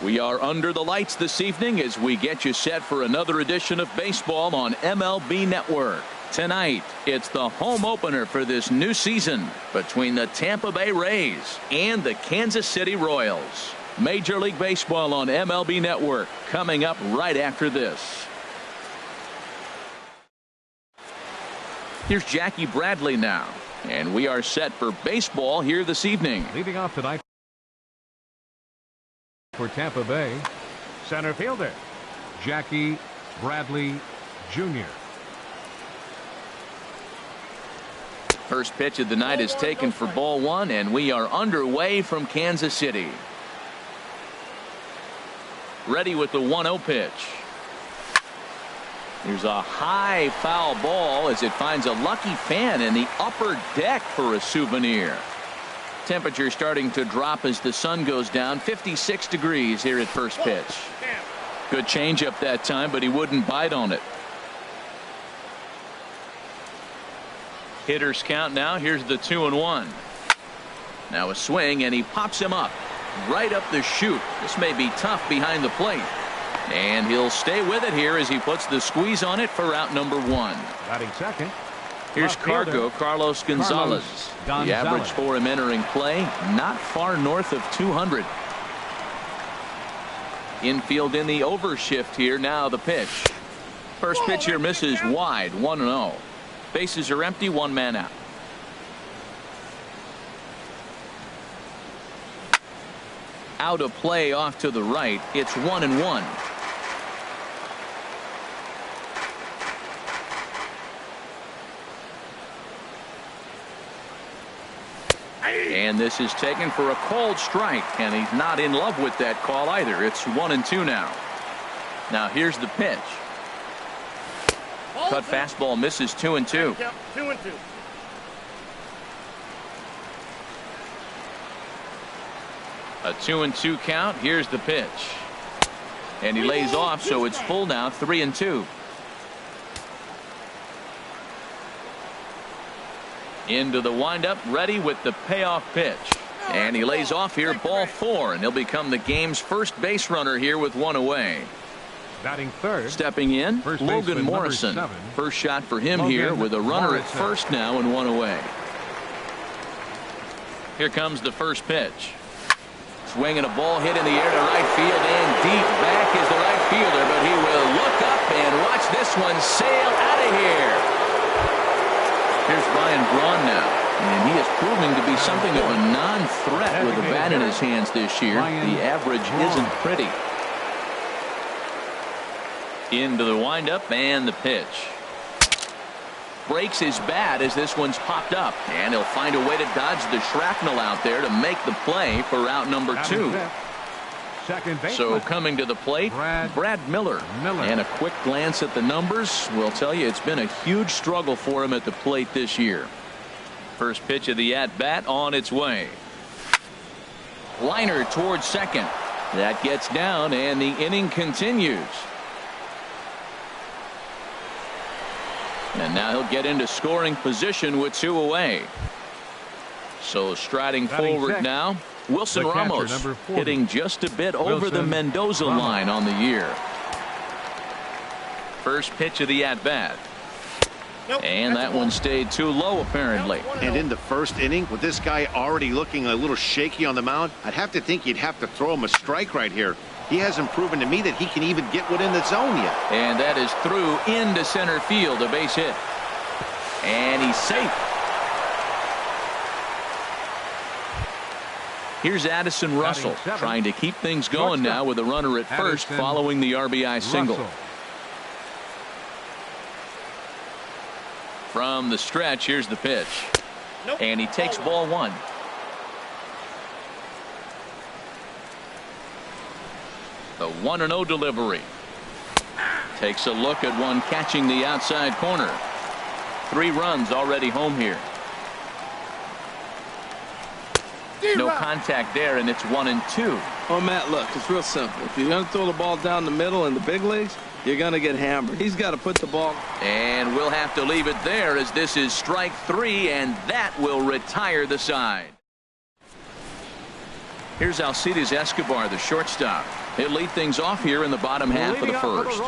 We are under the lights this evening as we get you set for another edition of baseball on MLB Network. Tonight, it's the home opener for this new season between the Tampa Bay Rays and the Kansas City Royals. Major League Baseball on MLB Network coming up right after this. Here's Jackie Bradley now, and we are set for baseball here this evening. Leading off tonight for Tampa Bay, center fielder Jackie Bradley Jr. First pitch of the night is taken for ball one, and we are underway from Kansas City. Ready with the 1-0 pitch. There's a high foul ball as it finds a lucky fan in the upper deck for a souvenir. Temperature starting to drop as the sun goes down. 56 degrees here at first pitch. Good changeup that time, but he wouldn't bite on it. Hitters count now. Here's the 2-1. Now a swing, and he pops him up right up the chute. This may be tough behind the plate. And he'll stay with it here as he puts the squeeze on it for out number one. Batting second. Here's Carlos Gonzalez. The average for him entering play, not far north of 200. Infield in the overshift here. Now the pitch. First pitch here misses wide. 1-0. Bases are empty. One man out. Out of play off to the right. It's 1-1. And this is taken for a called strike, and he's not in love with that call either. It's 1-2 now. Now here's the pitch. Cut fastball misses 2-2. 2-2. A 2-2 count. Here's the pitch. And he lays off, so it's full now. 3-2. Into the windup, ready with the payoff pitch. And he lays off here, ball 4, and he'll become the game's first base runner here with one away. Batting third. Stepping in, Logan Morrison. First shot for him here with a runner at first now and one away. Here comes the first pitch. Swinging a ball hit in the air to right field, and deep back is the right fielder, but he will look up and watch this one sail out of here. Here's Ryan Braun now, and he is proving to be something of a non-threat with a bat in his hands this year. The average isn't pretty. Into the windup and the pitch. Breaks his bat as this one's popped up, and he'll find a way to dodge the shrapnel out there to make the play for out number 2. So coming to the plate, Brad Miller. And a quick glance at the numbers will tell you it's been a huge struggle for him at the plate this year. First pitch of the at-bat on its way. Liner towards second. That gets down, and the inning continues. And now he'll get into scoring position with 2 away. So striding forward now, Wilson Ramos, hitting just a bit over the Mendoza line on the year. First pitch of the at-bat. And that one stayed too low apparently. And in the first inning, with this guy already looking a little shaky on the mound, I'd have to think you'd have to throw him a strike right here. He hasn't proven to me that he can even get within the zone yet. And that is through into center field, a base hit. And he's safe. Here's Addison Russell trying to keep things going now with a runner at first following the RBI single. From the stretch, here's the pitch. And he takes ball 1. The 1-0 delivery. Takes a look at one catching the outside corner. 3 runs already home here. No contact there, and it's 1-2. Oh, Matt, look, it's real simple. If you're going to throw the ball down the middle in the big leagues, you're going to get hammered. He's got to put the ball. And we'll have to leave it there as this is strike 3, and that will retire the side. Here's Alcides Escobar, the shortstop. He'll lead things off here in the bottom half of the first.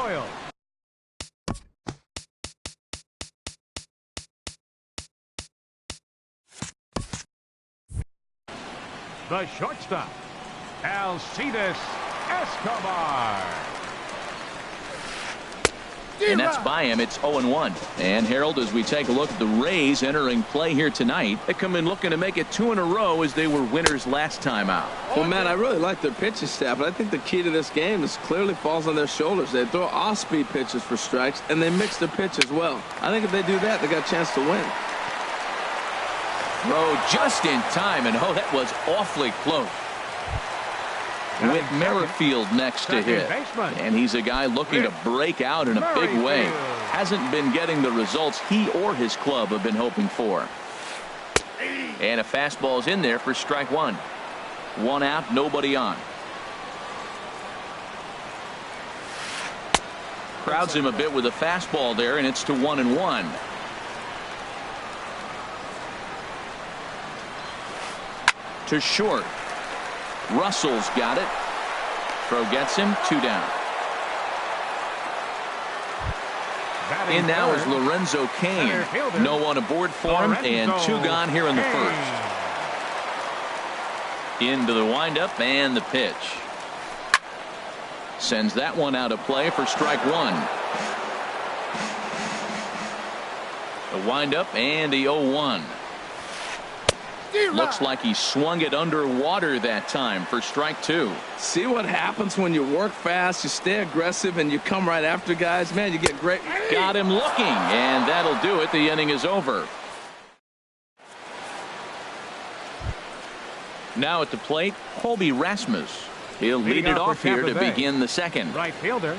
The shortstop, Alcides Escobar. And that's by him. It's 0-1. And Harold, as we take a look at the Rays entering play here tonight, they come in looking to make it 2 in a row as they were winners last time out. Well, man, I really like their pitching staff, but I think the key to this game is clearly falls on their shoulders. They throw off-speed pitches for strikes, and they mix their pitch as well. I think if they do that, they got a chance to win. Throw just in time, and that was awfully close. With Merrifield next to hit. And he's a guy looking to break out in a big way. Hasn't been getting the results he or his club have been hoping for. And a fastball's in there for strike one. One out, nobody on. Crowds him a bit with a fastball there, and it's to 1-1. To short. Russell's got it. Throw gets him. 2 down. In now is Lorenzo Cain. No one aboard for him, and 2 gone here in the first. Into the windup and the pitch. Sends that one out of play for strike one. The windup and the 0-1. Looks like he swung it underwater that time for strike two. See what happens when you work fast, you stay aggressive, and you come right after guys. Man, you get great. Got him looking, and that'll do it. The inning is over. Now at the plate, Colby Rasmus. He'll lead it off here to begin the second. Right fielder,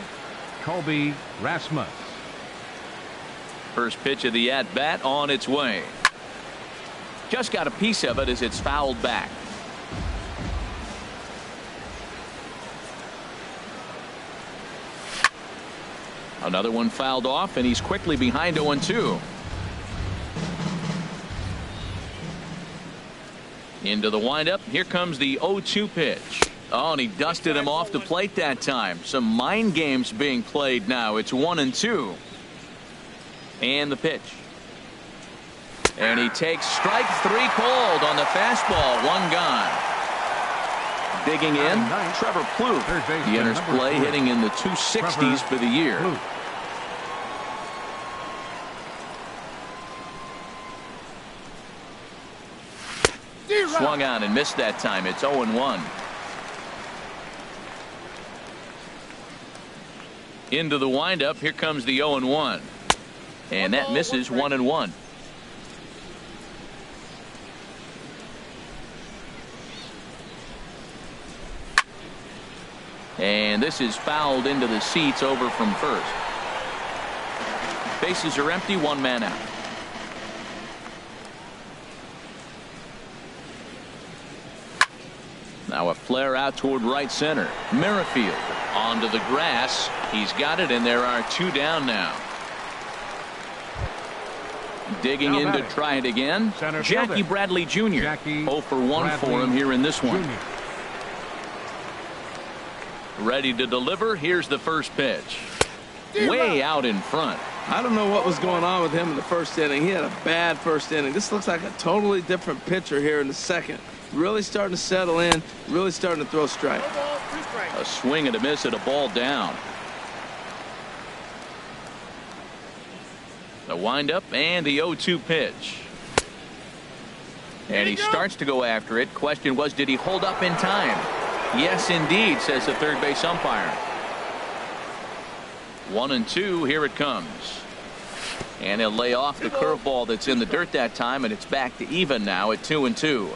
Colby Rasmus. First pitch of the at-bat on its way. Just got a piece of it as it's fouled back. Another one fouled off, and he's quickly behind 0-2. Into the windup. Here comes the 0-2 pitch. Oh, and he dusted him off the plate that time. Some mind games being played now. It's 1-2. And the pitch. And he takes strike three called on the fastball. One gone. Digging in, Trevor Plouffe. He enters play hitting in the 260s for the year. Swung on and missed that time. It's 0-1. Into the windup. Here comes the 0-1. And that misses 1-1. And this is fouled into the seats over from first. Bases are empty, one man out. Now a flare out toward right center. Merrifield onto the grass. He's got it, and there are two down now. Digging in to try it again. Jackie Bradley Jr. 0 for 1 for him here in this one. Ready to deliver. Here's the first pitch. Way out in front. I don't know what was going on with him in the first inning. He had a bad first inning. This looks like a totally different pitcher here in the second. Really starting to settle in. Really starting to throw strikes. A swing and a miss at a ball down. The windup and the 0-2 pitch. And he starts to go after it. Question was, did he hold up in time? Yes, indeed, says the third base umpire. 1-2. Here it comes. And he'll lay off the curveball that's in the dirt that time, and it's back to even now at 2-2.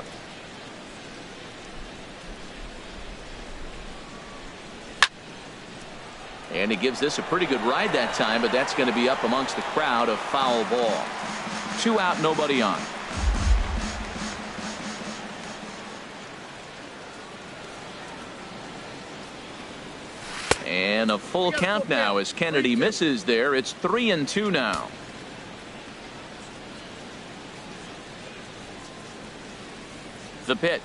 And he gives this a pretty good ride that time, but that's going to be up amongst the crowd. A foul ball. 2 out, nobody on. And a full count now as Kennedy misses there. It's 3-2 now. The pitch.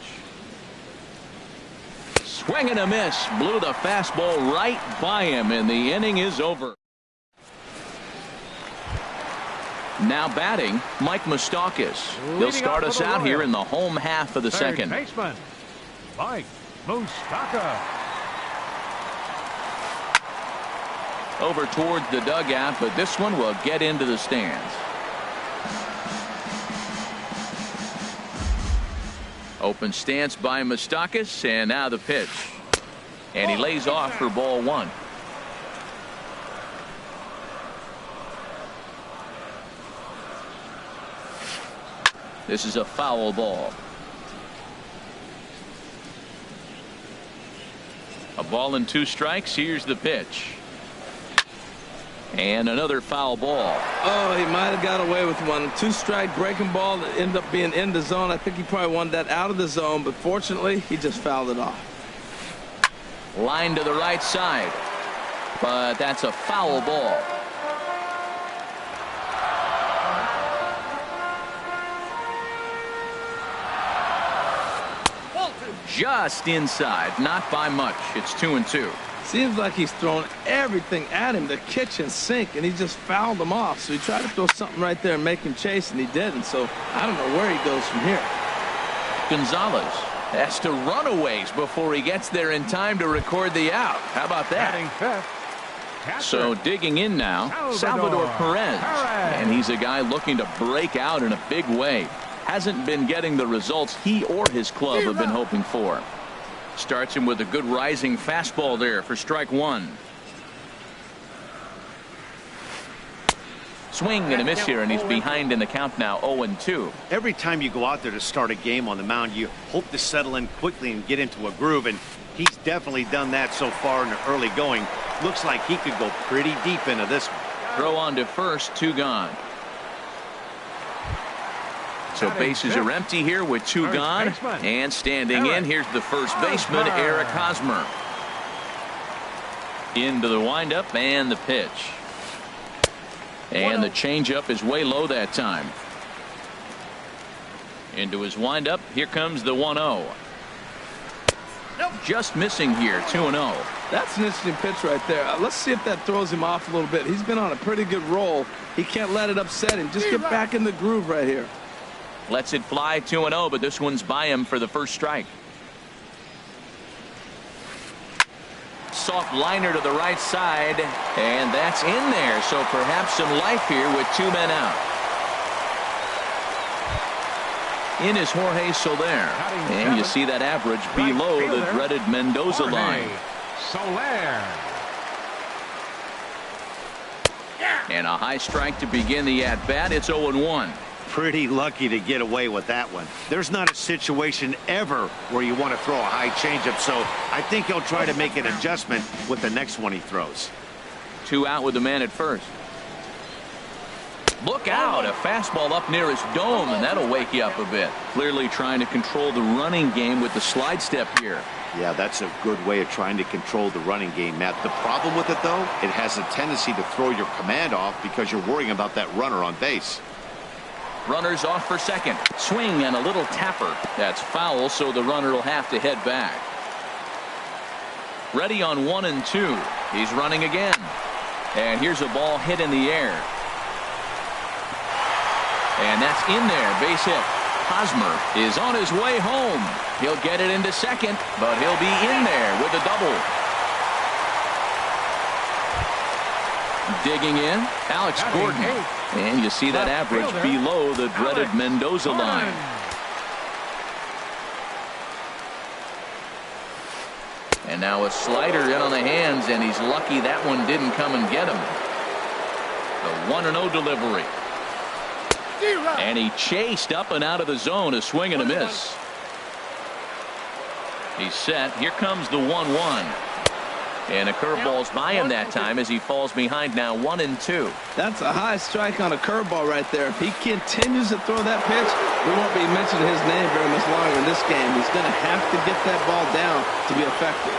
Swing and a miss. Blew the fastball right by him, and the inning is over. Now batting, Mike Moustakas. He'll start us out here in the home half of the second. Baseman, Mike Moustakas. Over towards the dugout, but this one will get into the stands. Open stance by Moustakas, and now the pitch. And he lays off for ball one. This is a foul ball. A ball and 2 strikes. Here's the pitch. And another foul ball. Oh, he might have got away with one. 2-strike breaking ball that ended up being in the zone. I think he probably wanted that out of the zone, but fortunately, he just fouled it off. Line to the right side. But that's a foul ball. Just inside, not by much. It's 2-2. Seems like he's thrown everything at him, the kitchen sink, and he just fouled him off. So he tried to throw something right there and make him chase, and he didn't. So I don't know where he goes from here. Gonzalez has to run a ways before he gets there in time to record the out. How about Batting that? fifth. So digging in now, Salvador Perez. And he's a guy looking to break out in a big way. Hasn't been getting the results he or his club have been hoping for. Starts him with a good rising fastball there for strike one. Swing and a miss here, and he's behind in the count now, 0-2. Every time you go out there to start a game on the mound, you hope to settle in quickly and get into a groove, and he's definitely done that so far in the early going. Looks like he could go pretty deep into this one. Throw on to first, 2 gone. So bases are empty here with 2 gone. And standing in, here's the first baseman, Eric Hosmer. Into the windup and the pitch. And the changeup is way low that time. Into his windup. Here comes the 1-0. Just missing here, 2-0. That's an interesting pitch right there. Let's see if that throws him off a little bit. He's been on a pretty good roll. He can't let it upset him. Just get back in the groove right here. Lets it fly, 2-0, but this one's by him for the first strike. Soft liner to the right side, and that's in there. So perhaps some life here with 2 men out. In is Jorge Soler, and you see that average below the dreaded Mendoza line. Soler. And a high strike to begin the at-bat. It's 0-1. Pretty lucky to get away with that one. There's not a situation ever where you want to throw a high changeup, so I think he'll try to make an adjustment with the next one he throws. 2 out with the man at first. Look out, a fastball up near his dome, and that'll wake you up a bit. Clearly trying to control the running game with the slide step here. Yeah, that's a good way of trying to control the running game, Matt. The problem with it, though, it has a tendency to throw your command off because you're worrying about that runner on base. Runners off for second. Swing and a little tapper. That's foul, so the runner will have to head back. Ready on 1 and 2. He's running again. And here's a ball hit in the air. And that's in there. Base hit. Hosmer is on his way home. He'll get it into second, but he'll be in there with a double. Digging in, Alex Gordon. And you see that average below the dreaded Mendoza line. And now a slider in on the hands, and he's lucky that one didn't come and get him. The 1-0 delivery. And he chased up and out of the zone, a swing and a miss. He's set. Here comes the 1-1. And a curveball's by him that time as he falls behind now 1 and 2. That's a high strike on a curveball right there. If he continues to throw that pitch, we won't be mentioning his name very much longer in this game. He's going to have to get that ball down to be effective.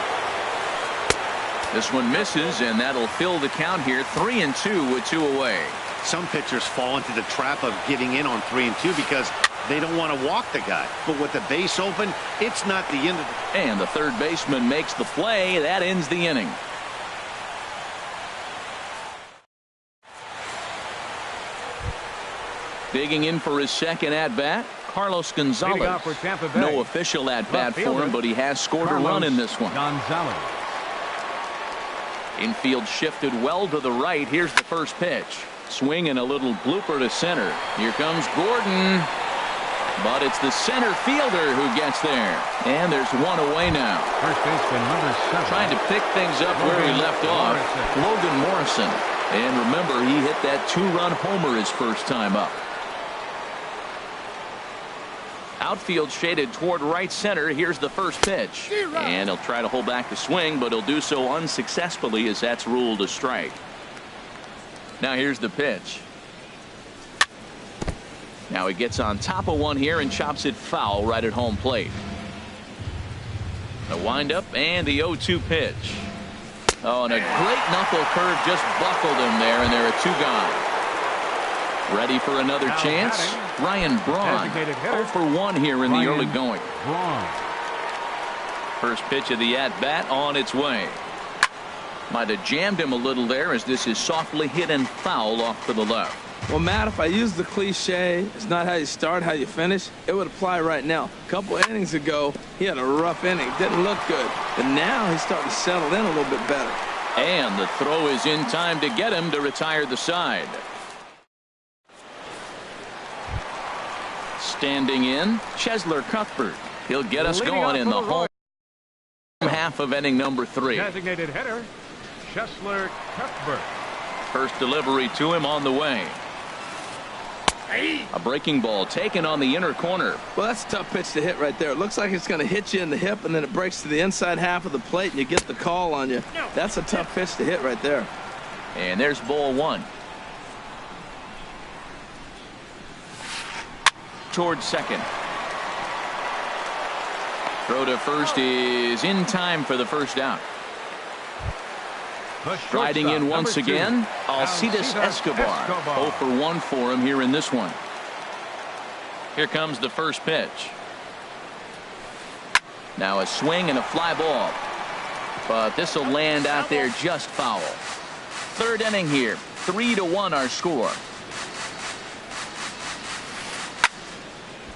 This one misses, and that'll fill the count here. 3 and 2 with 2 away. Some pitchers fall into the trap of giving in on 3 and 2 because They don't want to walk the guy. But with the base open, it's not the end of the... And the third baseman makes the play. That ends the inning. Digging in for his second at-bat, Carlos Gonzalez. No official at-bat for him, but he has scored a run in this one. Infield shifted well to the right. Here's the first pitch. Swing and a little blooper to center. Here comes Gordon. But it's the center fielder who gets there. And there's one away now. First baseman number 7. Trying to pick things up where he left off. Logan Morrison. And remember, he hit that 2-run homer his first time up. Outfield shaded toward right center. Here's the first pitch. And he'll try to hold back the swing, but he'll do so unsuccessfully as that's ruled a strike. Now here's the pitch. Now he gets on top of one here and chops it foul right at home plate. The windup and the 0-2 pitch. Oh, and a great knuckle curve just buckled him there, and there are 2 gone. Ready for another chance? Ryan Braun. 0 for 1 here in the early going. First pitch of the at-bat on its way. Might have jammed him a little there as this is softly hit and foul off to the left. Well, Matt, if I use the cliche, it's not how you start, how you finish, it would apply right now. A couple innings ago, he had a rough inning. Didn't look good. But now he's starting to settle in a little bit better. And the throw is in time to get him to retire the side. Standing in, Chesler Cuthbert. He'll get us going in the home half of inning number 3. Designated hitter, Chesler Cuthbert. First delivery to him on the way. A breaking ball taken on the inner corner. Well, that's a tough pitch to hit right there. It looks like it's going to hit you in the hip, and then it breaks to the inside half of the plate, and you get the call on you. That's a tough pitch to hit right there. And there's ball 1. Towards second. Throw to first is in time for the first out. Riding in once again, Alcides Escobar. 0 for 1 for him here in this one. Here comes the first pitch. Now a swing and a fly ball. But this will land out there just foul. Third inning here. 3-1 our score.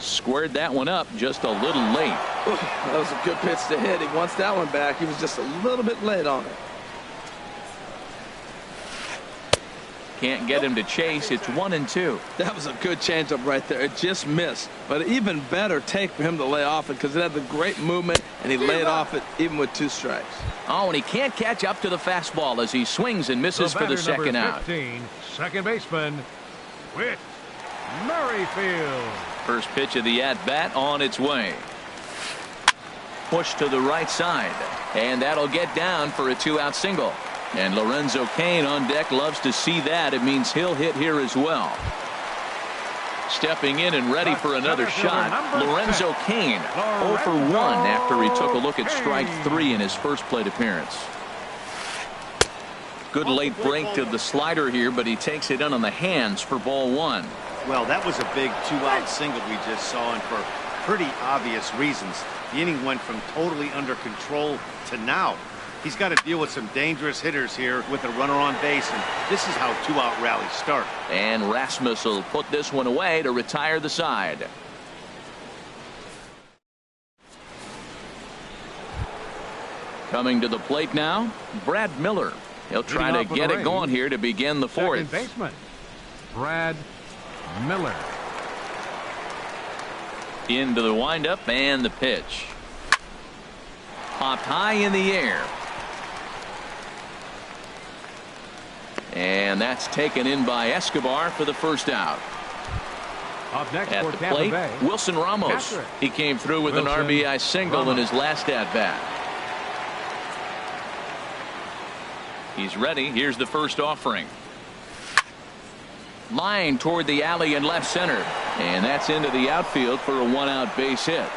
Squared that one up just a little late. Ooh, that was a good pitch to hit. He wants that one back. He was just a little bit late on it. Can't get him to chase. It's 1-2. That was a good changeup right there. It just missed. But even better take for him to lay off it because it had the great movement, and he laid off it even with 2 strikes. Oh, and he can't catch up to the fastball as he swings and misses for the second out. Second baseman, Whit Merrifield. First pitch of the at-bat on its way. Push to the right side, and that'll get down for a 2-out single. And Lorenzo Cain on deck loves to see that. It means he'll hit here as well. Stepping in and ready for another shot, Lorenzo Cain 0 for 1 after he took a look at strike 3 in his first plate appearance. Good late break to the slider here, but he takes it in on the hands for ball 1. Well, that was a big 2-out single we just saw, and for pretty obvious reasons. The inning went from totally under control to now. He's got to deal with some dangerous hitters here with a runner on base, and this is how 2-out rallies start. And Rasmus will put this one away to retire the side. Coming to the plate now, Brad Miller. He'll try to get it going here to begin the 4th. Second baseman, Brad Miller. Into the windup and the pitch. Popped high in the air. And that's taken in by Escobar for the first out. Up next At for the Tampa plate, Bay, Wilson Ramos. He came through with an RBI single in his last at-bat. He's ready. Here's the first offering. Line toward the alley in left center. And that's into the outfield for a 1-out base hit.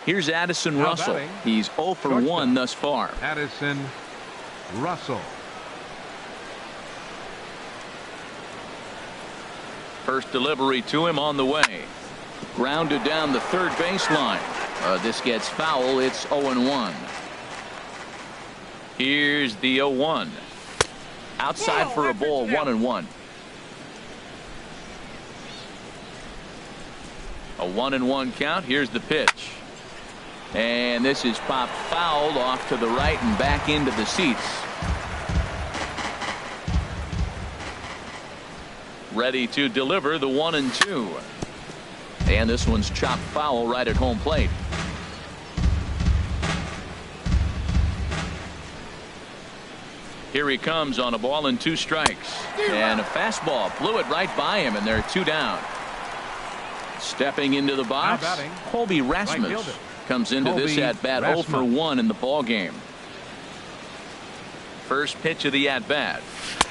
Here's Addison Russell. He's 0 for 1 thus far. Addison Russell. First delivery to him on the way. Grounded down the third baseline. This gets foul. It's 0-1. Here's the 0-1. Outside for a ball. 1-1. A 1-1 count. Here's the pitch. And this is popped fouled off to the right and back into the seats. Ready to deliver the 1-2. And this one's chopped foul right at home plate. Here he comes on a ball and 2 strikes. And a fastball blew it right by him, and they're 2 down. Stepping into the box, Colby Rasmus comes into this at bat 0 for 1 in the ball game. First pitch of the at bat.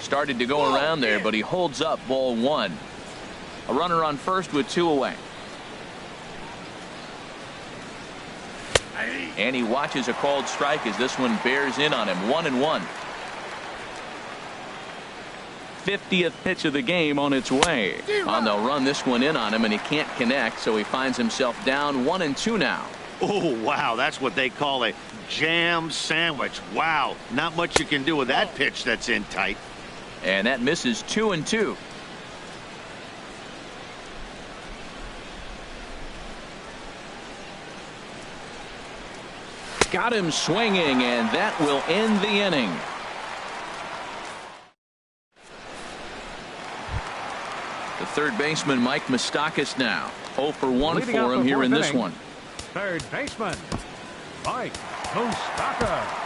Started to go around there, but he holds up ball 1. A runner on first with 2 away. And he watches a called strike as this one bears in on him. 1-1. 50th pitch of the game on its way. And they'll run this one in on him, and he can't connect, so he finds himself down 1-2 now. Oh, wow. That's what they call a jam sandwich. Wow. Not much you can do with that pitch that's in tight. And that misses 2-2. Got him swinging, and that will end the inning. The third baseman, Mike Moustakas, now 0 for 1 for him here in this one. Third baseman, Mike Moustakas.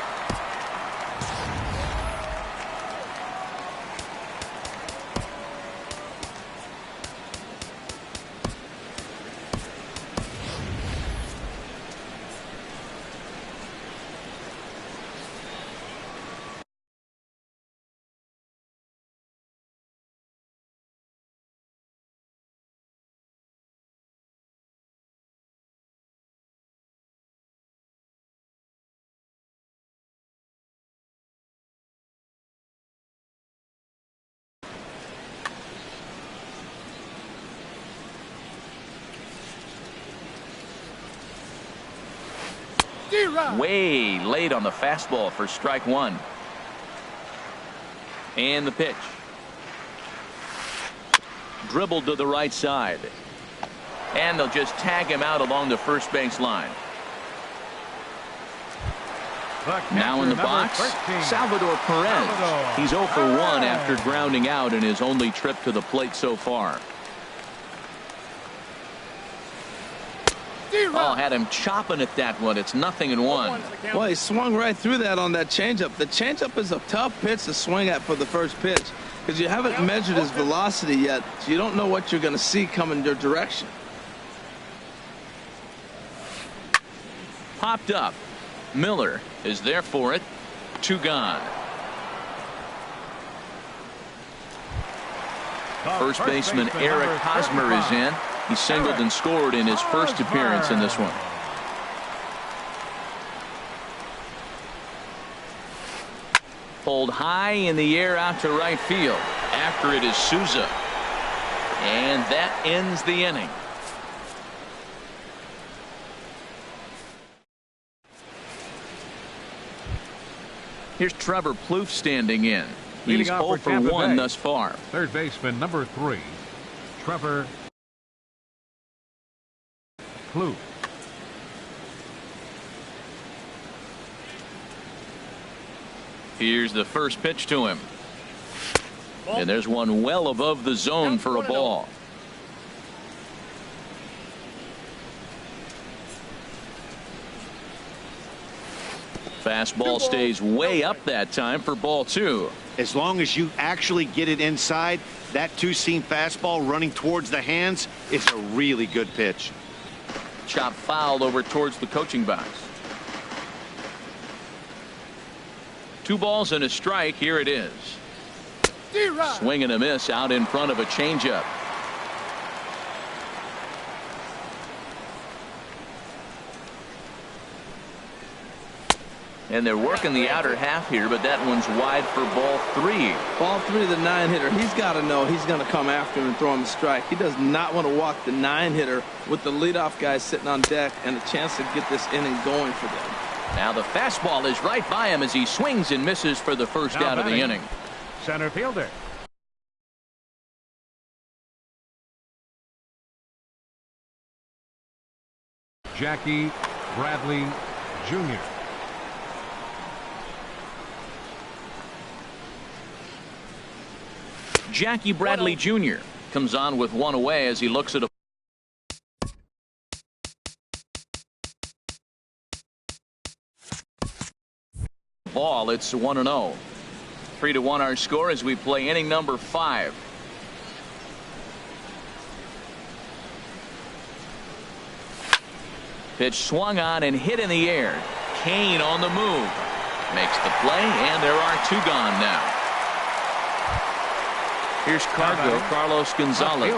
Way late on the fastball for strike 1. And the pitch. Dribbled to the right side. And they'll just tag him out along the first base line. Now in the box, Salvador Perez. He's 0 for 1 after grounding out in his only trip to the plate so far. Oh, had him chopping at that one. It's 0-1. Well, he swung right through that on that changeup. The changeup is a tough pitch to swing at for the first pitch because you haven't measured his velocity yet, so you don't know what you're going to see coming your direction. Popped up. Miller is there for it. 2 gone. First baseman Eric Hosmer is in. He singled and scored in his first appearance in this one. Pulled high in the air out to right field. After it is Souza. And that ends the inning. Here's Trevor Plouffe standing in. He's 0 for 1 thus far. Third baseman number 3, Trevor Plouffe. Here's the first pitch to him. And there's one well above the zone for a ball. Fastball stays way up that time for ball 2. As long as you actually get it inside, that two-seam fastball running towards the hands is a really good pitch. Chop fouled over towards the coaching box. 2 balls and a strike. Here it is. Swing and a miss out in front of a changeup. And they're working the outer half here, but that one's wide for ball 3. Ball 3, the 9-hitter. He's got to know he's going to come after him and throw him a strike. He does not want to walk the 9-hitter with the leadoff guy sitting on deck and a chance to get this inning going for them. Now the fastball is right by him as he swings and misses for the first out of the inning. Center fielder. Jackie Bradley Jr. Jackie Bradley Jr. comes on with one away as he looks at a ball. It's 1-0. 3-1 our score as we play inning number 5. Pitch swung on and hit in the air. Kane on the move. Makes the play, and there are 2 gone now. Here's Carlos Gonzalez.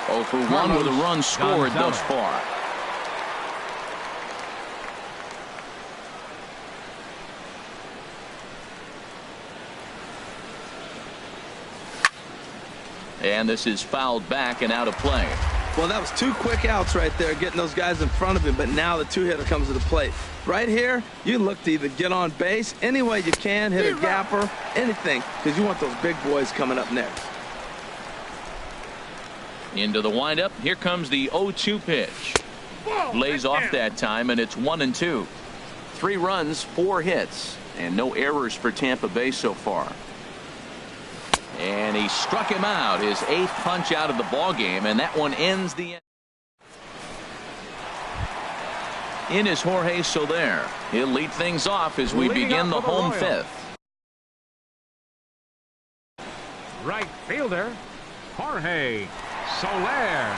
0 for 1 with a run scored thus far. And this is fouled back and out of play. Well, that was 2 quick outs right there, getting those guys in front of him, but now the 2-hitter comes to the plate. Right here, you look to either get on base any way you can, hit a gapper, anything, because you want those big boys coming up next. Into the windup. Here comes the 0-2 pitch. Lays off that time, and it's 1-2. 3 runs, 4 hits, and no errors for Tampa Bay so far. And he struck him out, his 8th punch out of the ball game, and that one ends the in is Jorge Soler. He'll lead things off as we begin the home 5th. Right fielder Jorge Soler.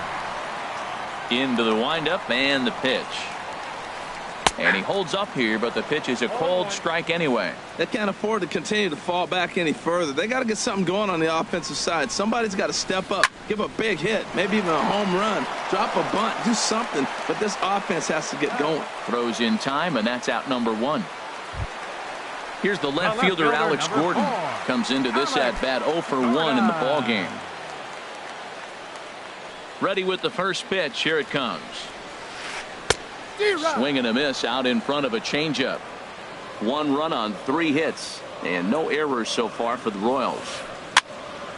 Into the windup and the pitch. And he holds up here, but the pitch is a cold strike anyway. They can't afford to continue to fall back any further. They got to get something going on the offensive side. Somebody's got to step up, give a big hit, maybe even a home run, drop a bunt, do something. But this offense has to get going. Throws in time, and that's out number 1. Here's the left fielder, Alex Gordon. Comes into this at-bat 0 for 1 in the ball game. Ready with the first pitch. Here it comes. Swing and a miss out in front of a changeup. 1 run on 3 hits and no errors so far for the Royals.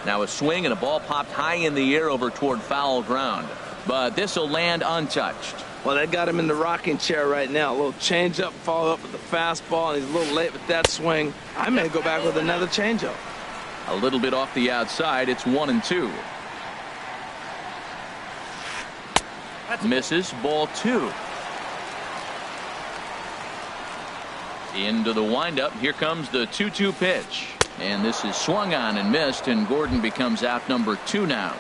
Now a swing and a ball popped high in the air over toward foul ground, but this will land untouched. Well, they got him in the rocking chair right now. A little changeup, follow up with the fastball, and he's a little late with that swing. I may go back with another changeup. A little bit off the outside. It's 1-2. Misses, ball 2. Into the windup. Here comes the 2-2 pitch. And this is swung on and missed, and Gordon becomes out number 2 now.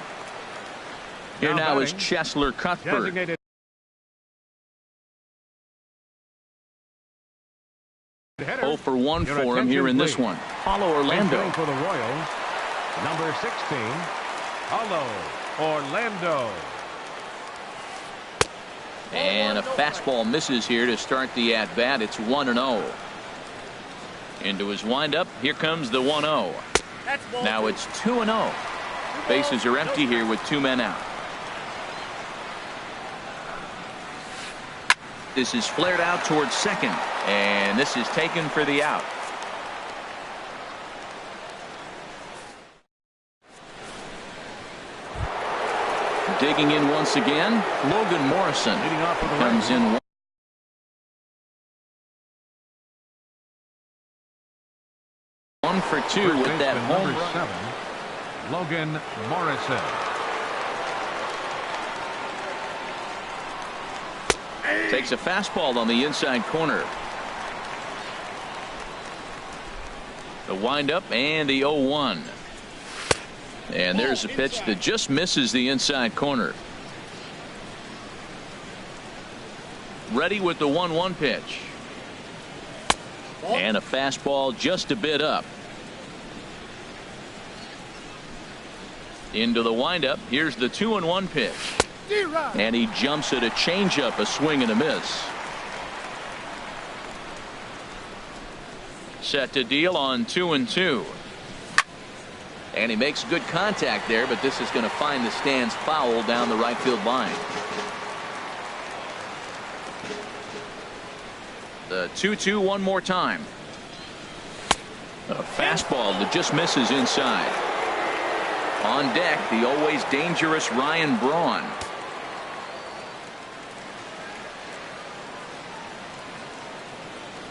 Here now is Cheslor Cuthbert. 0 for 1 for him here in this one. Paulo Orlando. For the Royals, number 16, Paulo Orlando. And a fastball misses here to start the at-bat. It's 1-0. Into his windup. Here comes the 1-0. Now it's 2-0. Bases are empty here with 2 men out. This is flared out towards second, and this is taken for the out. Digging in once again, Logan Morrison comes in. 1 for 2 with that home run. 7, Logan Morrison. Takes a fastball on the inside corner. The windup and the 0-1. And there's a pitch that just misses the inside corner. Ready with the 1-1 pitch. And a fastball just a bit up. Into the windup. Here's the 2-1 pitch. And he jumps at a changeup, a swing and a miss. Set to deal on 2-2. And he makes good contact there, but this is going to find the stands foul down the right field line. The 2-2 one more time. A fastball that just misses inside. On deck, the always dangerous Ryan Braun.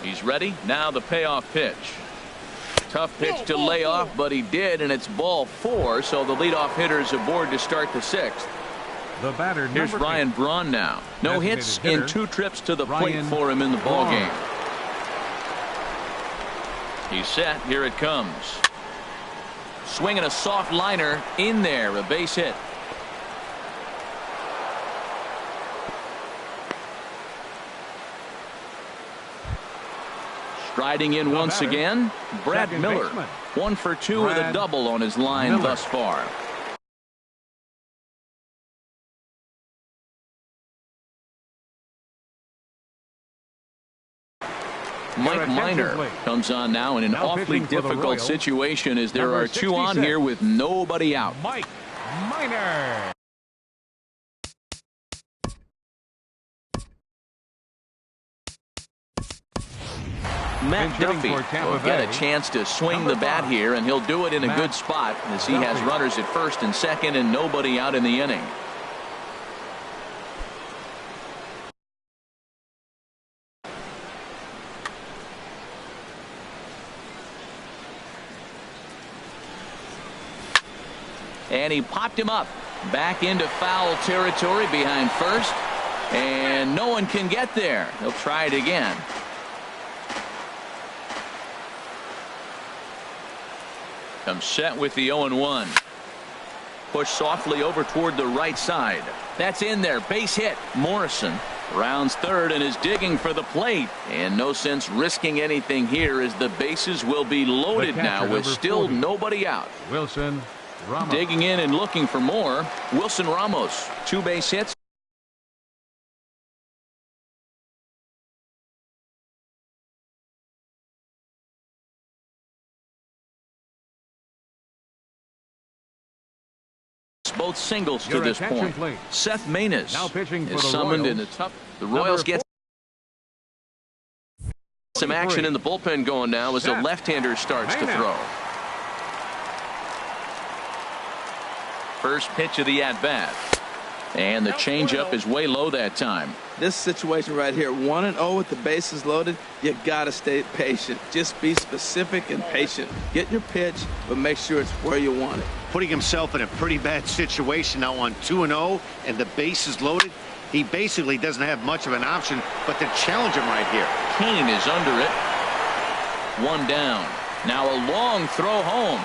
He's ready. Now the payoff pitch. Tough pitch to lay off, but he did, and it's ball 4, so the leadoff hitter is aboard to start the 6th. The batter, Here's Ryan Braun now. No hits in 2 trips to the plate for him in the ball game. He's set. Here it comes. Swinging a soft liner in there. A base hit. Striding in once again, Brad Miller. 1 for 2 with a double on his line thus far. Mike Minor comes on now in an awfully difficult situation as there are 2 on here with nobody out. Mike Minor. Matt Duffy will get a chance to swing the bat here, and he'll do it in a good spot as he has runners at first and second and nobody out in the inning. And he popped him up back into foul territory behind first, and no one can get there. He'll try it again. Comes set with the 0-1. Push softly over toward the right side. That's in there. Base hit. Morrison rounds third and is digging for the plate. And no sense risking anything here as the bases will be loaded now with still nobody out. Wilson Ramos. Digging in and looking for more. Wilson Ramos. 2 base hits. Both singles to this point. Please. Seth Maness Now pitching for is the summoned Royals. in the top. The Royals get some action in the bullpen going now as the left-hander starts to throw. First pitch of the at-bat. And the changeup is way low that time. This situation right here, 1-0 with the bases loaded, you got to stay patient. Just be specific and patient. Get your pitch, but make sure it's where you want it. Putting himself in a pretty bad situation now on 2-0 and the bases loaded. He basically doesn't have much of an option but to challenge him right here. Kane is under it. 1 down. Now a long throw home.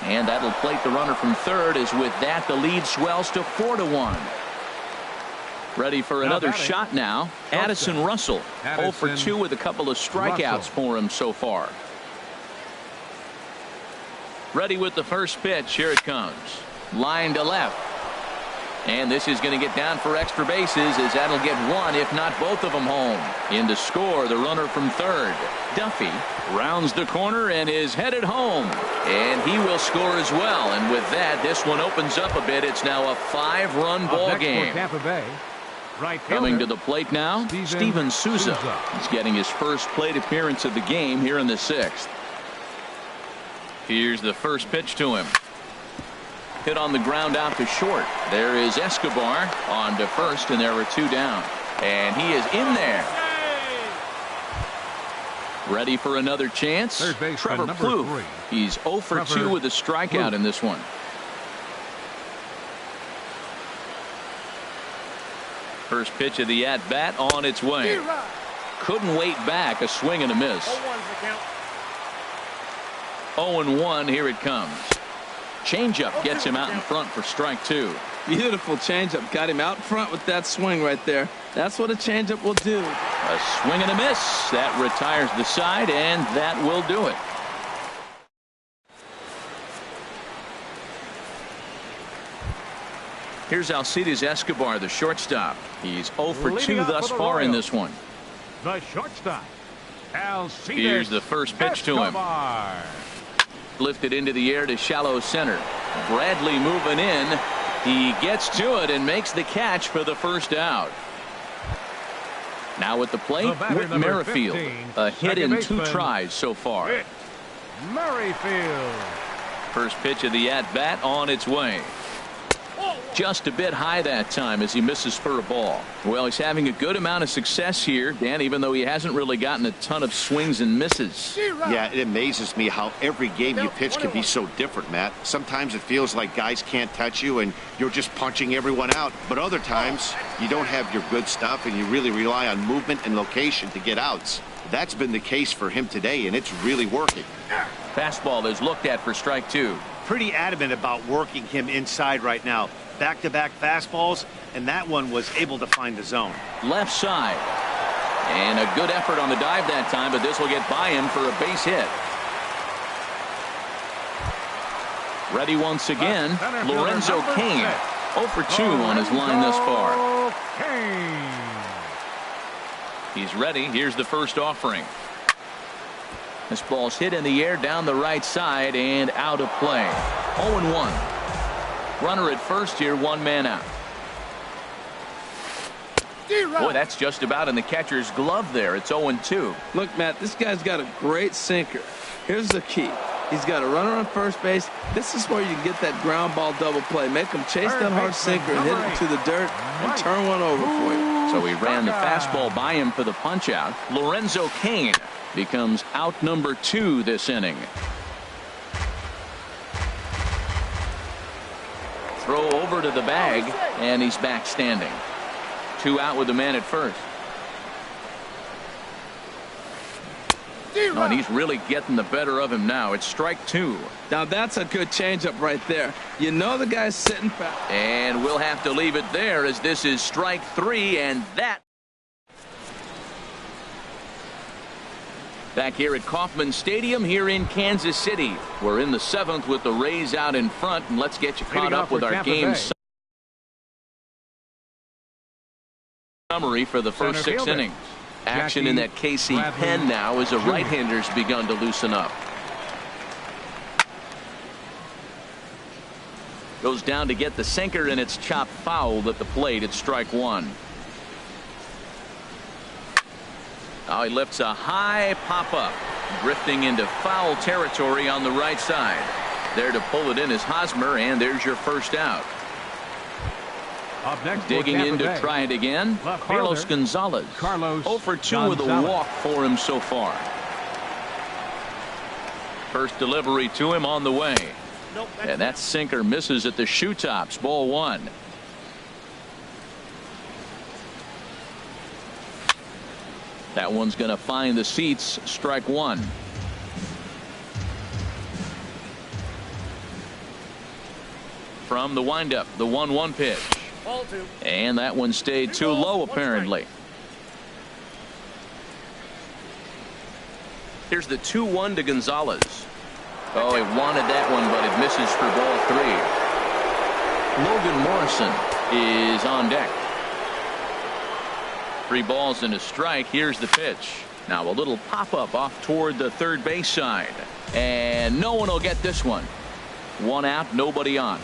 And that'll plate the runner from third, as with that the lead swells to 4-1. Ready for another shot now. Addison Russell. 0 for 2 with a couple of strikeouts for him so far. Ready with the first pitch. Here it comes. Line to left. And this is going to get down for extra bases, as that'll get 1 if not both of them home. In to score the runner from third. Duffy rounds the corner and is headed home, and he will score as well. And with that, this one opens up a bit. It's now a 5-run ball game. Tampa Bay. Right Coming to the plate now, Steven Souza. He's getting his first plate appearance of the game here in the 6th. Here's the first pitch to him. Hit on the ground out to short. There is Escobar on to first, and there are 2 down. And he is in there. Ready for another chance. Trevor Plouffe. He's 0 for 2 with a strikeout in this one. First pitch of the at-bat on its way. Couldn't wait back. A swing and a miss. 0-1. Here it comes. Changeup gets him out in front for strike 2. Beautiful changeup. Got him out front with that swing right there. That's what a changeup will do. A swing and a miss. That retires the side, and that will do it. Here's Alcides Escobar, the shortstop. He's 0 for 2 thus far in this one. The shortstop, Here's the first pitch to him. Lifted into the air to shallow center. Bradley moving in. He gets to it and makes the catch for the first out. Now at the plate, Whit Merrifield. A hit in 2 tries so far. Merrifield. First pitch of the at-bat on its way. Just a bit high that time as he misses for a ball. Well, he's having a good amount of success here, Dan, even though he hasn't really gotten a ton of swings and misses. Yeah, it amazes me how every game you pitch can be so different, Matt. Sometimes it feels like guys can't touch you and you're just punching everyone out. But other times, you don't have your good stuff and you really rely on movement and location to get outs. That's been the case for him today, and it's really working. Fastball is looked at for strike 2. Pretty adamant about working him inside right now. Back-to-back fastballs, and that one was able to find the zone. Left side. And a good effort on the dive that time, but this will get by him for a base hit. Ready once again, Lorenzo Cain. 0 for 2 on his line thus far. He's ready. Here's the first offering. This ball's hit in the air down the right side and out of play. 0-1. Runner at first here, 1 man out. Boy, that's just about in the catcher's glove there. It's 0-2. Look, Matt, this guy's got a great sinker. Here's the key. He's got a runner on first base. This is where you get that ground ball double play. Make him chase that hard sinker and hit it to the dirt and turn one over for you. So he ran the fastball by him for the punch out. Lorenzo Cain becomes out number 2 this inning. Throw over to the bag, and he's back standing. 2 out with the man at first. Oh, and he's really getting the better of him now. It's strike 2. Now that's a good changeup right there. You know the guy's sitting back. And we'll have to leave it there as this is strike 3, and that. Back here at Kauffman Stadium here in Kansas City. We're in the 7th with the Rays out in front, and let's get you caught up with our game summary for the first 6 innings. Action in that KC pen now as a right-hander's begun to loosen up. Goes down to get the sinker, and it's chopped foul at the plate. It's strike 1. Now he lifts a high pop-up, drifting into foul territory on the right side. There to pull it in is Hosmer, and there's your first out. Up next, digging in to try it again, Carlos Gonzalez. 0 for 2 with a walk for him so far. First delivery to him on the way. And that sinker misses at the shoe tops. Ball 1. That one's going to find the seats. Strike 1. From the windup, the 1-1 pitch. And that one stayed too low, apparently. Here's the 2-1 to Gonzalez. Oh, he wanted that one, but it misses for ball 3. Logan Morrison is on deck. 3 balls and a strike. Here's the pitch. Now a little pop-up off toward the third base side. And no one will get this one. 1 out, nobody on.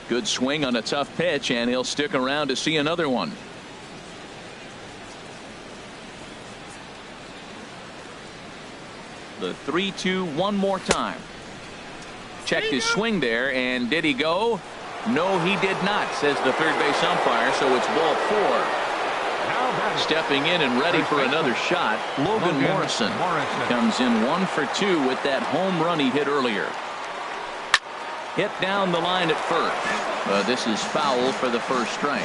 Good swing on a tough pitch, and he'll stick around to see another one. The 3-2 one more time. Checked his swing there, and did he go? No, he did not, says the third base umpire, so it's ball 4. Stepping in and ready for another shot, Logan Morrison comes in 1 for 2 with that home run he hit earlier. Hit down the line at first. This is foul for the first strike.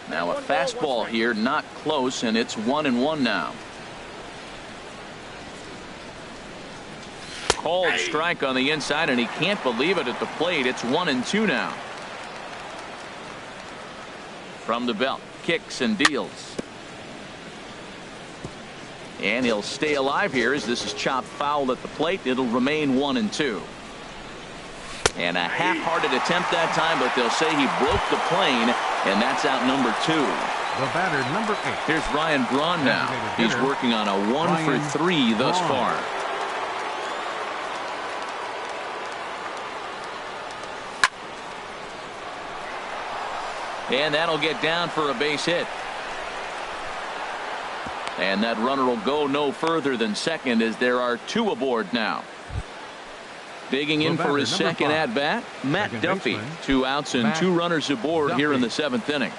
Now a fastball here, not close, and it's 1-1 now. Called strike on the inside, and he can't believe it at the plate. It's 1-2 now. From the belt, kicks and deals. And he'll stay alive here as this is chopped foul at the plate. It'll remain 1-2. And a half-hearted attempt that time, but they'll say he broke the plane, and that's out number 2. The batter, number 8. Here's Ryan Braun now. He's working on a 1-for-3 thus far. And that'll get down for a base hit. And that runner will go no further than second as there are 2 aboard now. Digging in for his second at-bat, Matt Duffy. 2 outs and 2 runners aboard here in the 7th inning.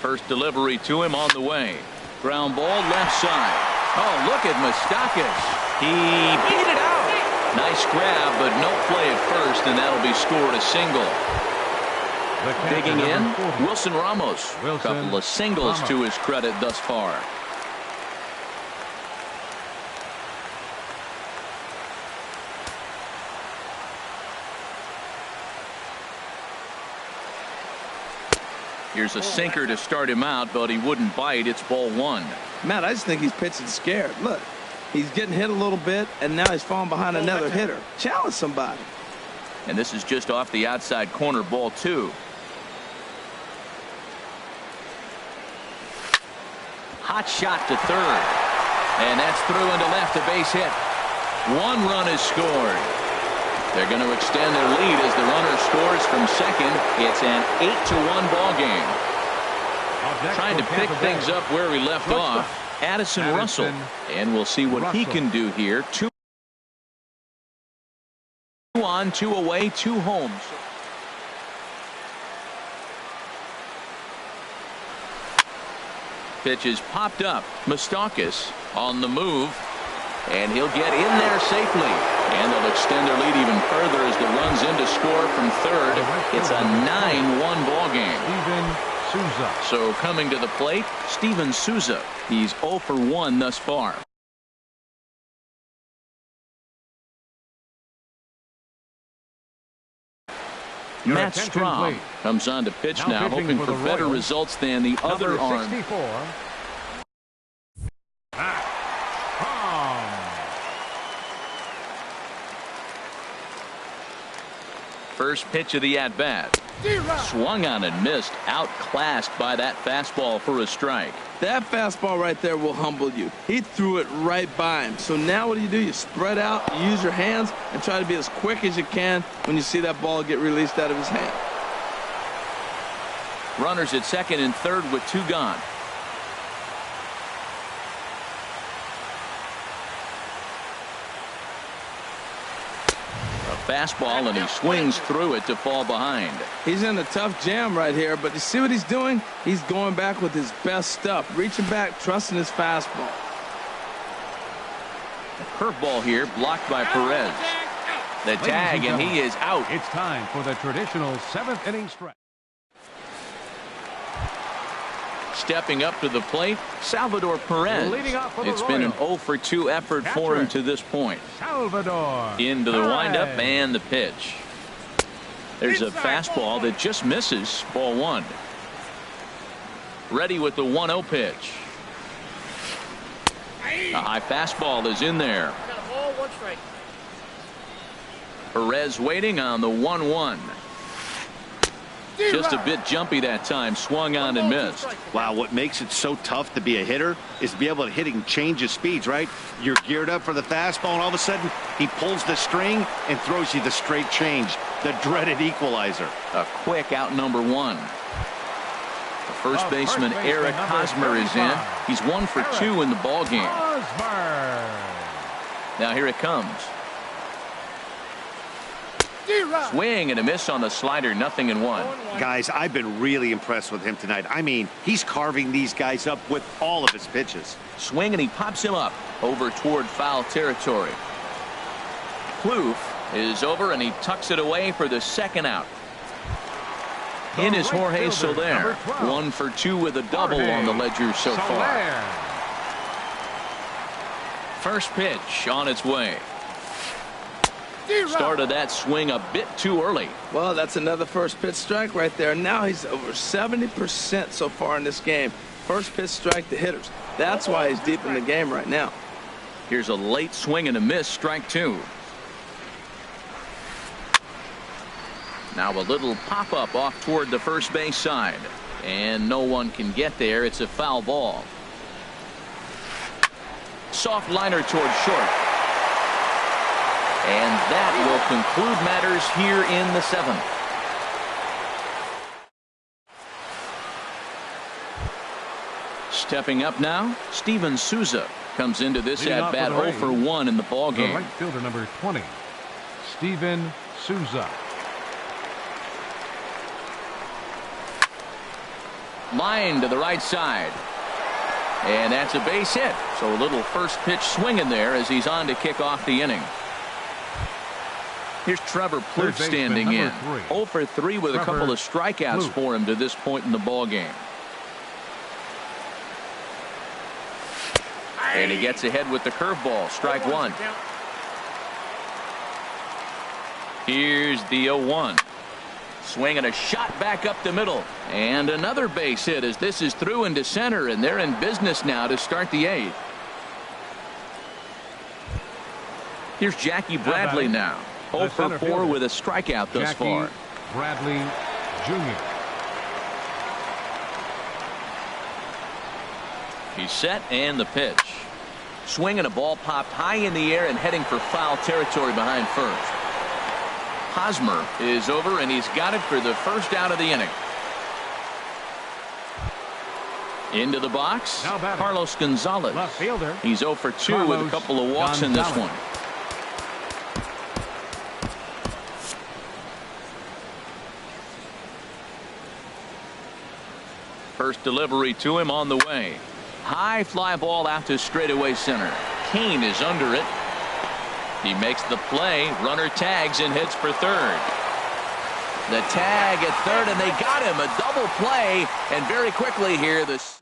First delivery to him on the way. Ground ball left side. Oh, look at Moustakas. He beat it out. Nice grab, but no play at first, and that'll be scored a single. Digging in, Wilson Ramos. A couple of singles to his credit thus far. Here's a sinker to start him out, but he wouldn't bite. It's ball 1. Matt, I just think he's pitching scared. Look, he's getting hit a little bit, and now he's falling behind another hitter. Challenge somebody. And this is just off the outside corner, ball 2. Hot shot to third. And that's through into left, a base hit. 1 run is scored. They're going to extend their lead as the runner scores from second. It's an 8-1 ball game. Trying to pick things up where we left off. Addison Russell. And we'll see what he can do here. 2 on, 2 away, 2 homes. Pitch is popped up. Moustakas on the move. And he'll get in there safely. And they'll extend their lead even further as the run's in to score from third. It's a 9-1 ball game. Steven Souza. So coming to the plate, Steven Souza. He's 0 for 1 thus far. Matt Strahm comes on to pitch now, hoping for better results than the other arm. 64. First pitch of the at-bat. Swung on and missed. Outclassed by that fastball for a strike. That fastball right there will humble you. He threw it right by him. So now what do? You spread out, you use your hands, and try to be as quick as you can when you see that ball get released out of his hand. Runners at second and third with 2 gone. Fastball, and he swings through it to fall behind. He's in a tough jam right here, but you see what he's doing? He's going back with his best stuff, reaching back, trusting his fastball. A curveball here, blocked by Perez. The tag, and he is out. It's time for the traditional 7th inning stretch. Stepping up to the plate, Salvador Perez. It's been an 0 for 2 effort for him to this point. Salvador into the windup and the pitch. There's a fastball that just misses. Ball 1. Ready with the 1-0 pitch. A high fastball is in there. Perez waiting on the 1-1. Just a bit jumpy that time. Swung on and missed. Wow, what makes it so tough to be a hitter is to be able to hit and change his speeds, right? You're geared up for the fastball, and all of a sudden he pulls the string and throws you the straight change, the dreaded equalizer. A quick out number 1. The first baseman Eric Hosmer is in. He's 1 for 2 in the ball game. Now here it comes. Swing and a miss on the slider. 0-1. Guys, I've been really impressed with him tonight. I mean, he's carving these guys up with all of his pitches. Swing, and he pops him up over toward foul territory. Plouffe is over, and he tucks it away for the second out. In is Jorge Soler. 1 for 2 with a double on the ledger so far. First pitch on its way. Started that swing a bit too early. Well, that's another first pitch strike right there. Now he's over 70% so far in this game. First pitch strike to hitters. That's why he's deep in the game right now. Here's a late swing and a miss, strike two. Now a little pop-up off toward the first base side. And no one can get there. It's a foul ball. Soft liner toward short. And that will conclude matters here in the seventh. Stepping up now, Steven Souza comes into this at bat 0 for 1 in the ball game. Right fielder number 20, Steven Souza. Line to the right side. And that's a base hit. So a little first pitch swing in there as he's on to kick off the inning. Here's Trevor Plouffe standing in. 0 for 3 with a couple of strikeouts for him to this point in the ball game. And he gets ahead with the curveball. Strike one. Here's the 0-1. Swing and a shot back up the middle. And another base hit as this is through into center, and they're in business now to start the eighth. Here's Jackie Bradley now. 0 for 4 with a strikeout thus far. Bradley Jr. He's set and the pitch. Swing and a ball popped high in the air and heading for foul territory behind first. Hosmer is over and he's got it for the first out of the inning. Into the box, Carlos Gonzalez. Left fielder. He's 0 for 2 with a couple of walks in this one. First delivery to him on the way. High fly ball out to straightaway center. Kane is under it. He makes the play. Runner tags and heads for third. The tag at third, and they got him. A double play, and very quickly here this.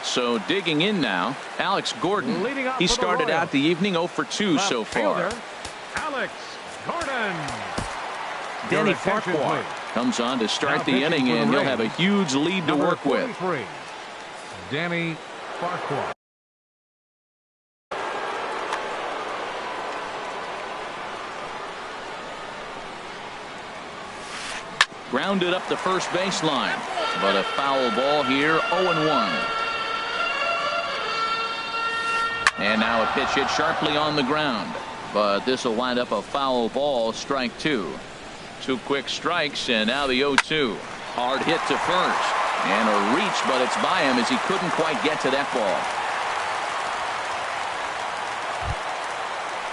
So digging in now, Alex Gordon. He started out the evening 0 for 2 so far. Alex Gordon. Danny Farquhar comes on to start the inning, and he'll have a huge lead to work with. Danny Farquhar. Grounded up the first baseline, but a foul ball here, 0-1. And now a pitch hit sharply on the ground, but this will wind up a foul ball, strike two. Two quick strikes, and now the 0-2. Hard hit to first, and a reach, but it's by him as he couldn't quite get to that ball.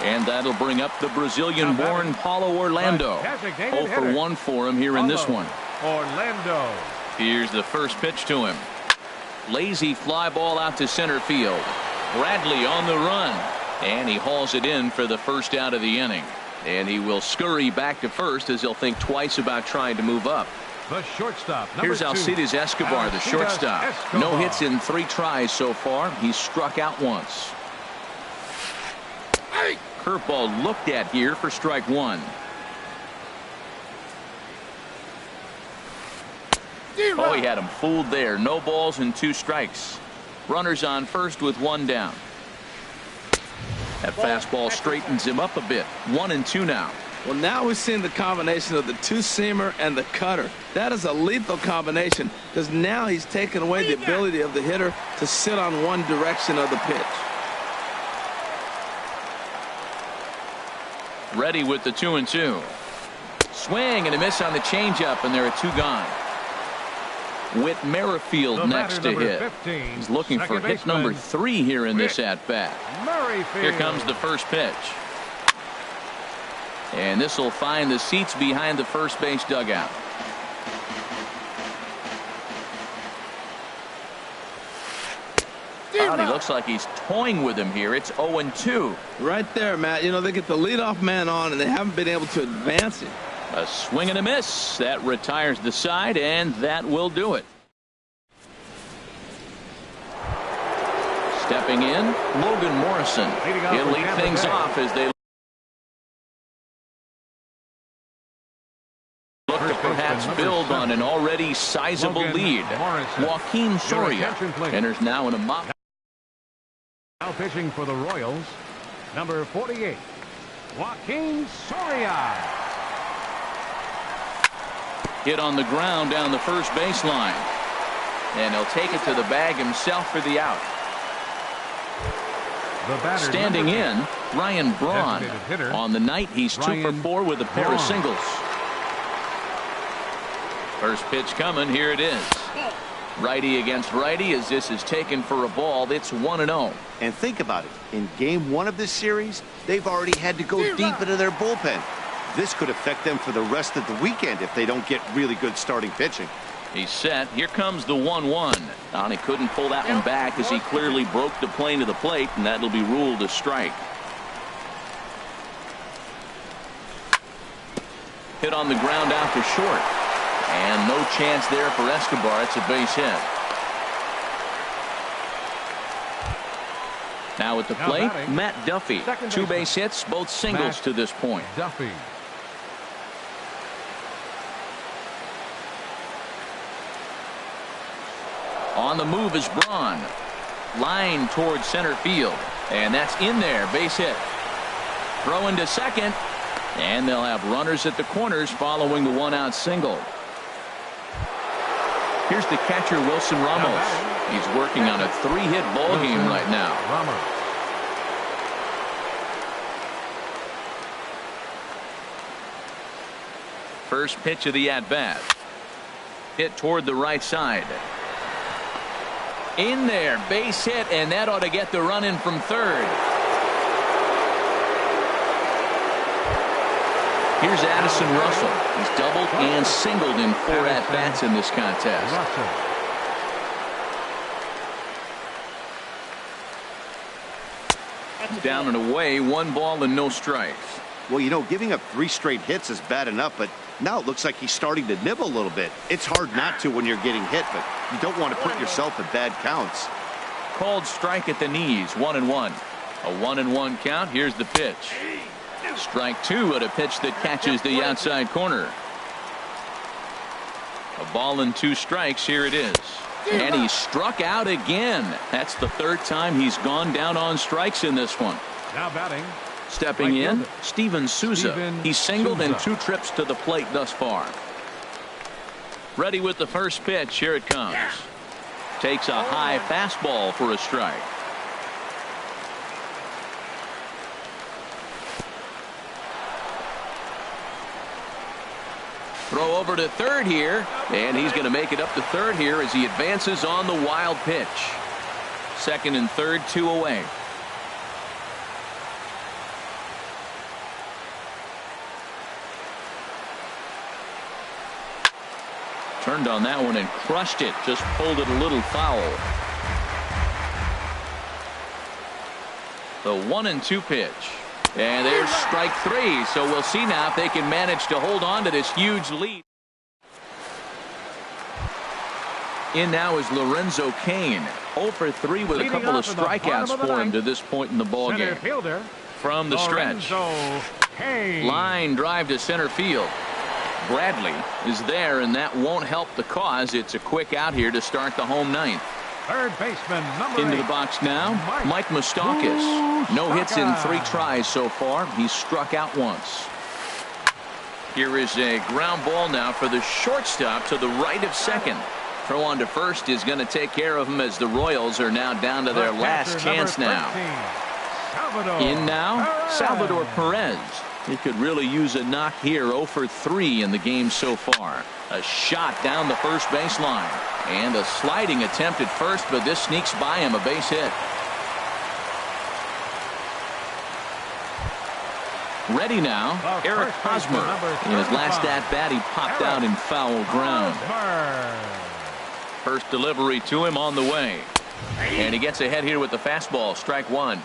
And that'll bring up the Brazilian-born Paulo Orlando. 0 for 1 for him here in this one. Orlando. Here's the first pitch to him. Lazy fly ball out to center field. Bradley on the run, and he hauls it in for the first out of the inning. And he will scurry back to first as he'll think twice about trying to move up. The shortstop. Here's Alcides Escobar, the shortstop. No hits in 3 tries so far. He's struck out once. Curveball looked at here for strike one. Oh, he had him fooled there. No balls and 2 strikes. Runners on first with 1 down. That fastball straightens him up a bit. 1-2 now. Well, now we're seeing the combination of the two-seamer and the cutter. That is a lethal combination because now he's taken away the ability of the hitter to sit on one direction of the pitch. Ready with the 2-2. Swing and a miss on the changeup, and there are 2 gone. Whit Merrifield next to hit. 15, he's looking for hit number 3 here in this at-bat. Here comes the first pitch. And this will find the seats behind the first base dugout. He looks like he's toying with him here. It's 0-2. Right there, Matt. You know, they get the leadoff man on, and they haven't been able to advance it. A swing and a miss. That retires the side, and that will do it. Stepping in, Logan Morrison. He'll lead things off as they look to perhaps build on an already sizable lead. Joaquin Soria enters now in a mop. Now pitching for the Royals, number 48, Joaquin Soria. Hit on the ground down the first baseline. And he'll take it to the bag himself for the out. Standing in, Ryan Braun. On the night, he's 2 for 4 with a pair of singles. First pitch coming. Here it is. Righty against righty as this is taken for a ball. It's 1-0. And think about it. In game 1 of this series, they've already had to go deep into their bullpen. This could affect them for the rest of the weekend if they don't get really good starting pitching. He's set. Here comes the 1-1. And he couldn't pull that one back as he clearly broke the plane to the plate, and that'll be ruled a strike. Hit on the ground out to short. And no chance there for Escobar. It's a base hit. Now at the plate, Matt Duffy. 2 base hits, both singles to this point. Duffy. On the move is Braun. Line towards center field. And that's in there. Base hit. Throw into second. And they'll have runners at the corners following the 1-out single. Here's the catcher, Wilson Ramos. He's working on a 3-hit ball game right now. First pitch of the at-bat. Hit toward the right side. In there, base hit, and that ought to get the run in from third. Here's Addison Russell. He's doubled and singled in 4 at-bats in this contest. Down and away, 1 ball and no strikes. Well, you know, giving up 3 straight hits is bad enough, but now it looks like he's starting to nibble a little bit. It's hard not to when you're getting hit, but you don't want to put yourself in bad counts. Called strike at the knees, 1-1. A 1-1 count. Here's the pitch. Strike 2 at a pitch that catches the outside corner. A ball and 2 strikes. Here it is. And he struck out again. That's the 3rd time he's gone down on strikes in this one. Now batting. Stepping in, Steven Souza. He's singled in 2 trips to the plate thus far. Ready with the first pitch. Here it comes. Takes a high fastball for a strike. Throw over to third here, and he's going to make it up to third here as he advances on the wild pitch. Second and third, 2 away. Turned on that one and crushed it. Just pulled it a little foul. The 1-2 pitch. And there's strike 3. So we'll see now if they can manage to hold on to this huge lead. In now is Lorenzo Cain. 0 for 3 with a couple of strikeouts for him to this point in the ballgame. From the stretch. Line drive to center field. Bradley is there, and that won't help the cause. It's a quick out here to start the home ninth. Third baseman, number Into 8. the box now, Mike Moustakas. No hits in 3 tries so far. He's struck out once. Here is a ground ball now for the shortstop to the right of second. Throw on to first is going to take care of him as the Royals are now down to their last chance now. In now, Salvador Perez. He could really use a knock here. 0 for 3 in the game so far. A shot down the first baseline. And a sliding attempt at first, but this sneaks by him, a base hit. Ready now, Eric Hosmer. In his last at-bat, he popped out in foul ground. First delivery to him on the way. And he gets ahead here with the fastball, strike 1.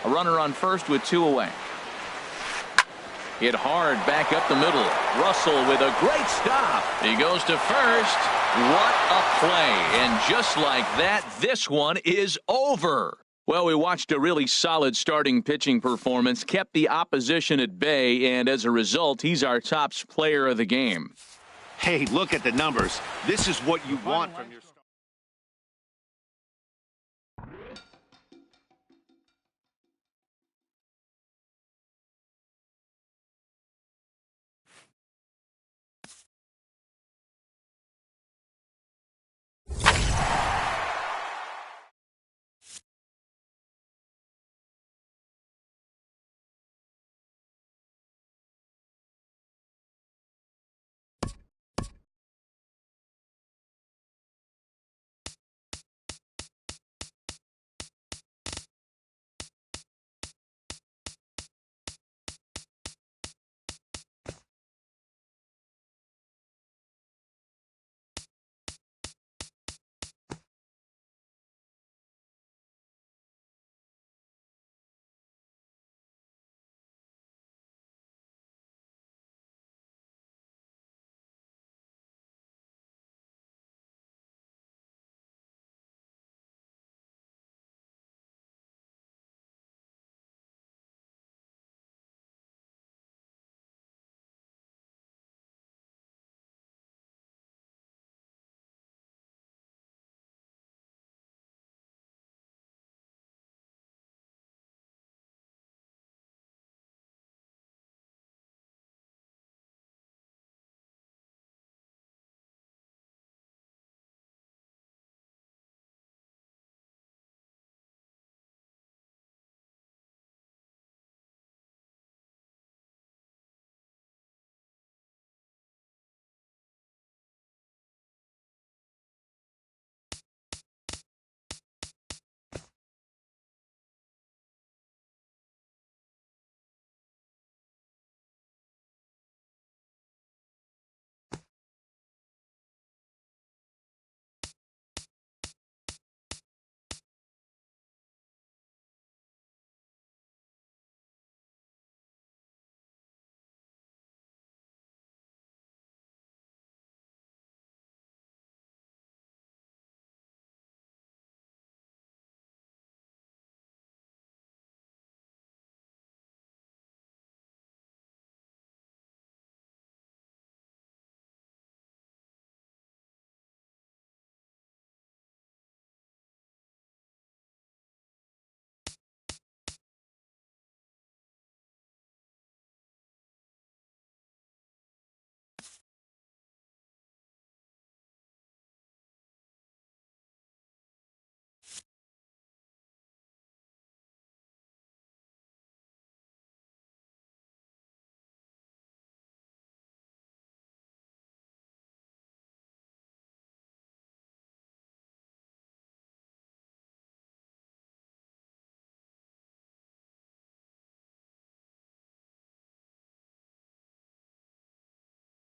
A runner on first with 2 away. Hit hard back up the middle. Russell with a great stop. He goes to first. What a play. And just like that, this one is over. Well, we watched a really solid starting pitching performance, kept the opposition at bay, and as a result, he's our top player of the game. Hey, look at the numbers. This is what you want from your